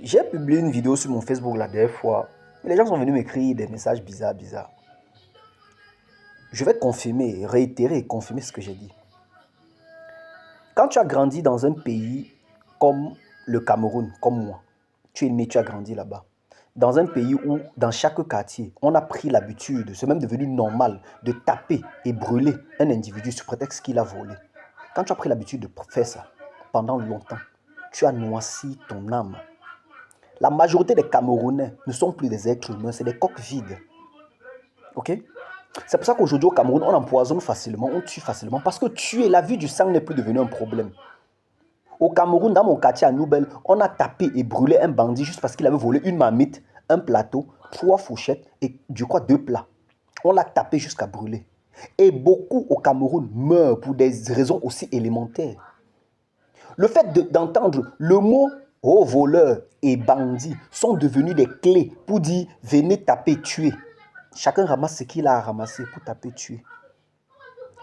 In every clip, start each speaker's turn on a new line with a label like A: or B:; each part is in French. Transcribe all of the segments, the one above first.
A: J'ai publié une vidéo sur mon Facebook la dernière fois. Et les gens sont venus m'écrire des messages bizarres. Je vais confirmer, réitérer et confirmer ce que j'ai dit. Quand tu as grandi dans un pays comme le Cameroun, comme moi, tu es né, tu as grandi là-bas. Dans un pays où, dans chaque quartier, on a pris l'habitude, c'est même devenu normal, de taper et brûler un individu sous prétexte qu'il a volé. Quand tu as pris l'habitude de faire ça pendant longtemps, tu as noirci ton âme. La majorité des Camerounais ne sont plus des êtres humains, c'est des coques vides. Ok? C'est pour ça qu'aujourd'hui au Cameroun, on empoisonne facilement, on tue facilement, parce que tuer, la vie du sang n'est plus devenu un problème. Au Cameroun, dans mon quartier à Nouvelle, on a tapé et brûlé un bandit juste parce qu'il avait volé une marmite, un plateau, 3 fourchettes et je crois 2 plats. On l'a tapé jusqu'à brûler. Et beaucoup au Cameroun meurent pour des raisons aussi élémentaires. Le fait d'entendre le mot oh, voleur et bandit sont devenus des clés pour dire venez taper, tuer. Chacun ramasse ce qu'il a à ramasser pour taper, tuer.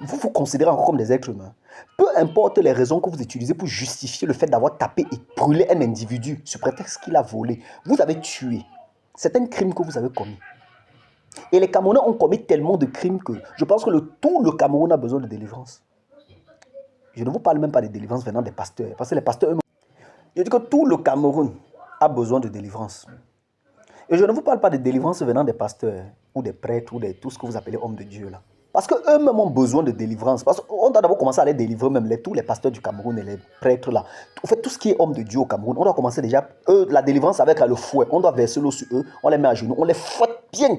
A: Vous vous considérez encore comme des êtres humains. Peu importe les raisons que vous utilisez pour justifier le fait d'avoir tapé et brûlé un individu sous prétexte qu'il a volé, vous avez tué. C'est un crime que vous avez commis. Et les Camerounais ont commis tellement de crimes que je pense que tout le Cameroun a besoin de délivrance. Je ne vous parle même pas de délivrance venant des pasteurs, parce que les pasteurs eux-mêmes. Je dis que tout le Cameroun a besoin de délivrance. Et je ne vous parle pas de délivrance venant des pasteurs, ou des prêtres, ou de tout ce que vous appelez hommes de Dieu là. Parce qu'eux-mêmes ont besoin de délivrance. Parce qu'on doit d'abord commencer à les délivrer même, tous les pasteurs du Cameroun et les prêtres là. En fait, tout ce qui est homme de Dieu au Cameroun, on doit commencer déjà, la délivrance avec le fouet. On doit verser l'eau sur eux, on les met à genoux, on les fouette bien.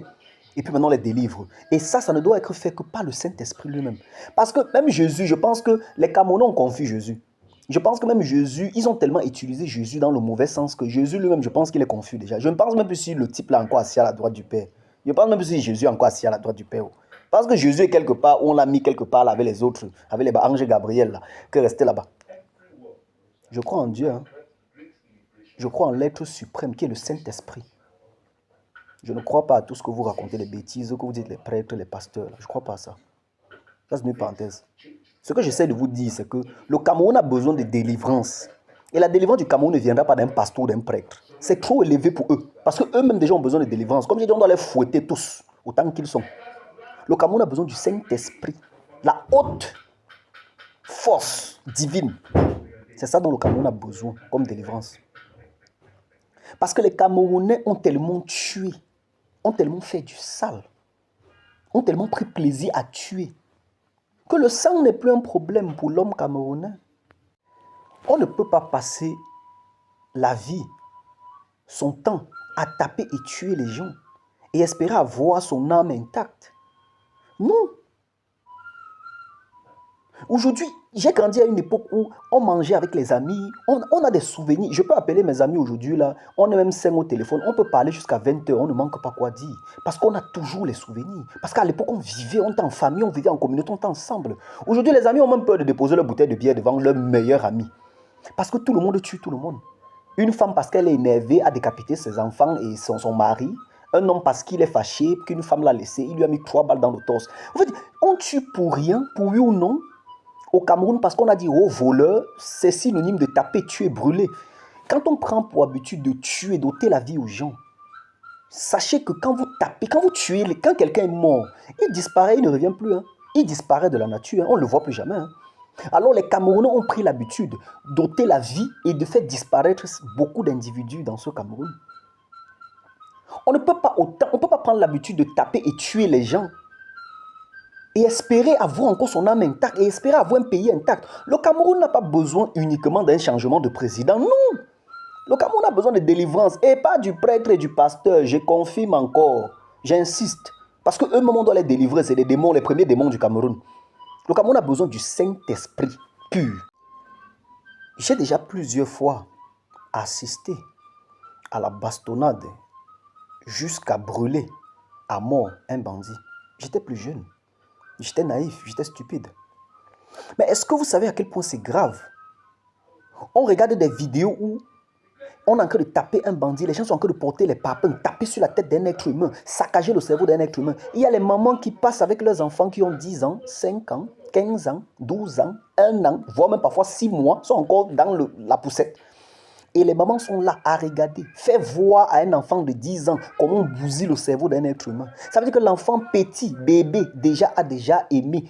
A: Et puis maintenant, on les délivre. Et ça ne doit être fait que par le Saint-Esprit lui-même. Parce que même Jésus, je pense que les Camerounais ont confié Jésus. Je pense que même Jésus, ils ont tellement utilisé Jésus dans le mauvais sens que Jésus lui-même, je pense qu'il est confus déjà. Je ne pense même plus si le type là encore assis à la droite du Père. Je pense même plus si Jésus est encore assis à la droite du Père. Parce que Jésus est quelque part, on l'a mis quelque part là, avec les autres, avec les anges Gabriel là, qui est resté là-bas. Je crois en Dieu. Hein. Je crois en l'être suprême qui est le Saint-Esprit. Je ne crois pas à tout ce que vous racontez, les bêtises, que vous dites les prêtres, les pasteurs. Là. Je ne crois pas à ça. Ça, c'est une parenthèse. Ce que j'essaie de vous dire, c'est que le Cameroun a besoin de délivrance. Et la délivrance du Cameroun ne viendra pas d'un pasteur ou d'un prêtre. C'est trop élevé pour eux. Parce qu'eux-mêmes déjà ont besoin de délivrance. Comme j'ai dit, on doit les fouetter tous, autant qu'ils sont. Le Cameroun a besoin du Saint-Esprit. La haute force divine. C'est ça dont le Cameroun a besoin comme délivrance. Parce que les Camerounais ont tellement tué, ont tellement fait du sale, ont tellement pris plaisir à tuer, que le sang n'est plus un problème pour l'homme camerounais. On ne peut pas passer la vie, son temps, à taper et tuer les gens et espérer avoir son âme intacte. Non. Aujourd'hui, j'ai grandi à une époque où on mangeait avec les amis, on a des souvenirs. Je peux appeler mes amis aujourd'hui, là, on est même 5 au téléphone, on peut parler jusqu'à 20 h, on ne manque pas quoi dire. Parce qu'on a toujours les souvenirs. Parce qu'à l'époque, on vivait, on était en famille, on vivait en communauté, on était ensemble. Aujourd'hui, les amis ont même peur de déposer leur bouteille de bière devant leur meilleur ami. Parce que tout le monde tue tout le monde. Une femme, parce qu'elle est énervée, a décapité ses enfants et son mari. Un homme, parce qu'il est fâché, qu'une femme l'a laissé, il lui a mis 3 balles dans le torse. En fait, on tue pour rien, pour oui ou non. Au Cameroun, parce qu'on a dit, oh, voleur, c'est synonyme de taper, tuer, brûler. Quand on prend pour habitude de tuer, d'ôter la vie aux gens, sachez que quand vous tapez, quand vous tuez, quand quelqu'un est mort, il disparaît, il ne revient plus. Hein. Il disparaît de la nature, hein. On ne le voit plus jamais. Hein. Alors les Camerounais ont pris l'habitude d'ôter la vie et de faire disparaître beaucoup d'individus dans ce Cameroun. On ne peut pas prendre l'habitude de taper et tuer les gens et espérer avoir encore son âme intacte et espérer avoir un pays intact. Le Cameroun n'a pas besoin uniquement d'un changement de président, non. Le Cameroun a besoin de délivrance et pas du prêtre et du pasteur, je confirme encore, j'insiste. Parce qu'eux-mêmes, on doit les délivrer, c'est les démons, les premiers démons du Cameroun. Le Cameroun a besoin du Saint-Esprit pur. J'ai déjà plusieurs fois assisté à la bastonnade jusqu'à brûler à mort un bandit. J'étais plus jeune. J'étais naïf, j'étais stupide. Mais est-ce que vous savez à quel point c'est grave? On regarde des vidéos où on est en train de taper un bandit, les gens sont en train de porter les papins, taper sur la tête d'un être humain, saccager le cerveau d'un être humain. Il y a les mamans qui passent avec leurs enfants qui ont 10 ans, 5 ans, 15 ans, 12 ans, 1 an, voire même parfois 6 mois, sont encore dans la poussette. Et les mamans sont là à regarder. Faire voir à un enfant de 10 ans comment on bousille le cerveau d'un être humain. Ça veut dire que l'enfant petit, bébé, a déjà aimé.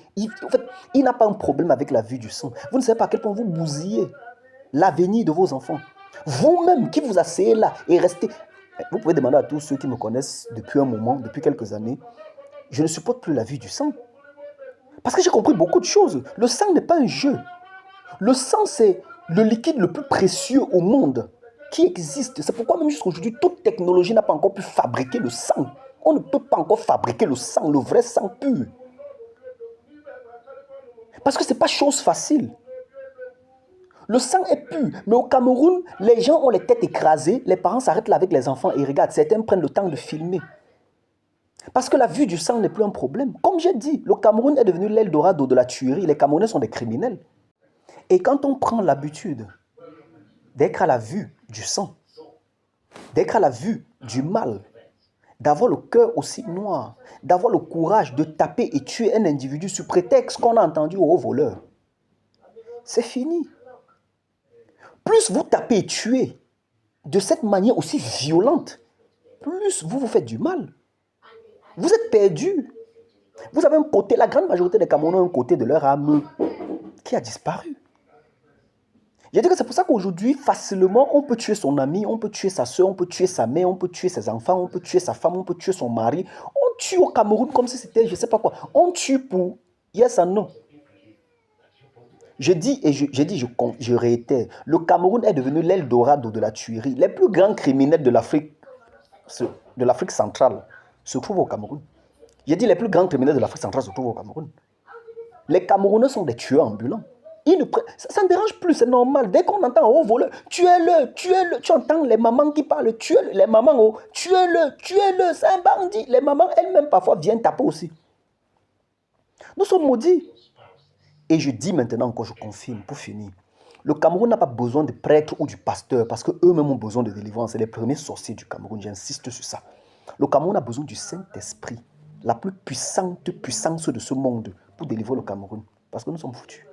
A: En fait, il n'a pas un problème avec la vue du sang. Vous ne savez pas à quel point vous bousillez l'avenir de vos enfants. Vous-même qui vous asseyez là et restez... Vous pouvez demander à tous ceux qui me connaissent depuis un moment, depuis quelques années, je ne supporte plus la vue du sang. Parce que j'ai compris beaucoup de choses. Le sang n'est pas un jeu. Le sang, c'est le liquide le plus précieux au monde qui existe. C'est pourquoi même jusqu'à aujourd'hui, toute technologie n'a pas encore pu fabriquer le sang. On ne peut pas encore fabriquer le sang, le vrai sang pur. Parce que ce n'est pas chose facile. Le sang est pur. Mais au Cameroun, les gens ont les têtes écrasées. Les parents s'arrêtent là avec les enfants et regardent. Certains prennent le temps de filmer. Parce que la vue du sang n'est plus un problème. Comme j'ai dit, le Cameroun est devenu l'Eldorado de la tuerie. Les Camerounais sont des criminels. Et quand on prend l'habitude d'être à la vue du sang, d'être à la vue du mal, d'avoir le cœur aussi noir, d'avoir le courage de taper et tuer un individu sous prétexte qu'on a entendu au voleur, c'est fini. Plus vous tapez et tuez de cette manière aussi violente, plus vous vous faites du mal. Vous êtes perdus. Vous avez un côté, la grande majorité des Camerounais ont un côté de leur âme qui a disparu. Je dis que c'est pour ça qu'aujourd'hui, facilement, on peut tuer son ami, on peut tuer sa soeur, on peut tuer sa mère, on peut tuer ses enfants, on peut tuer sa femme, on peut tuer son mari. On tue au Cameroun comme si c'était je ne sais pas quoi. On tue pour yes and no. Je dis et je réitère, le Cameroun est devenu l'Eldorado de la tuerie. Les plus grands criminels de l'Afrique centrale se trouvent au Cameroun. J'ai dit les plus grands criminels de l'Afrique centrale se trouvent au Cameroun. Les Camerounais sont des tueurs ambulants. Ça ne dérange plus, c'est normal. Dès qu'on entend un haut voleur, tuez-le, tuez-le. Tu entends les mamans qui parlent, tuez-le. Les mamans, oh, tuez-le, tuez-le, c'est un bandit. Les mamans elles-mêmes parfois viennent taper aussi. Nous sommes maudits. Et je dis maintenant encore, je confirme, pour finir, le Cameroun n'a pas besoin de prêtres ou du pasteur parce qu'eux-mêmes ont besoin de délivrance. C'est les premiers sorciers du Cameroun, j'insiste sur ça. Le Cameroun a besoin du Saint-Esprit, la plus puissante puissance de ce monde pour délivrer le Cameroun. Parce que nous sommes foutus.